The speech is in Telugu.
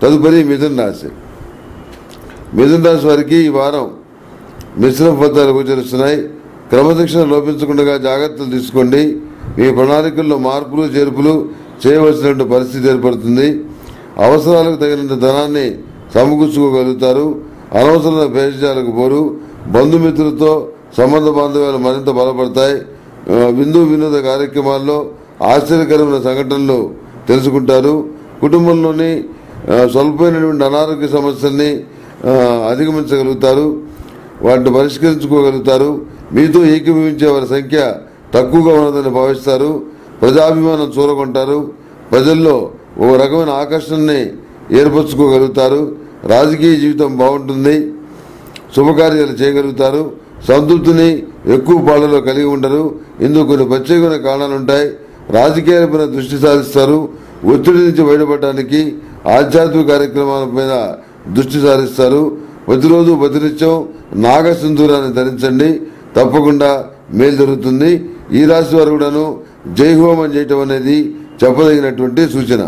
తదుపరి మిథున రాశి. మిథున రాశి వారికి ఈ వారం మిశ్రమ ఫలితాలు గోచరిస్తున్నాయి. క్రమశిక్షణ లోపించకుండా జాగ్రత్తలు తీసుకోండి. మీ ప్రణాళికల్లో మార్పులు చేర్పులు చేయవలసిన పరిస్థితి ఏర్పడుతుంది. అవసరాలకు తగినంత ధనాన్ని సమకూర్చుకోగలుగుతారు. అనవసరమైన భేషజాలకు పోరు. బంధుమిత్రులతో సంబంధ బాంధవ్యాలు మరింత బలపడతాయి. విందు వినోద కార్యక్రమాల్లో ఆశ్చర్యకరమైన సంఘటనలు తెలుసుకుంటారు. కుటుంబంలోని స్వల్పమైనటువంటి అనారోగ్య సమస్యల్ని అధిగమించగలుగుతారు. వాటిని పరిష్కరించుకోగలుగుతారు. మీతో ఏకీభవించే వారి సంఖ్య తక్కువగా ఉన్నదని భావిస్తారు. ప్రజాభిమానం చూరగొంటారు. ప్రజల్లో ఓ రకమైన ఆకర్షణని ఏర్పరచుకోగలుగుతారు. రాజకీయ జీవితం బాగుంటుంది. శుభకార్యాలు చేయగలుగుతారు. సంతృప్తిని ఎక్కువ పాళ్ళలో కలిగి ఉండరు. ఇందుకు కొన్ని ప్రత్యేకమైన కారణాలుంటాయి. రాజకీయాలపైన దృష్టి సారిస్తారు. ఒత్తిడి నుంచి బయటపడడానికి ఆధ్యాత్మిక కార్యక్రమాలపైన దృష్టి సారిస్తారు. ప్రతిరోజు ప్రతినిత్యం నాగసింధూరాన్ని ధరించండి. తప్పకుండా మేలు జరుగుతుంది. ఈ రాశి వారు కూడాను జై హోమం చేయటం అనేది చెప్పదగినటువంటి సూచన.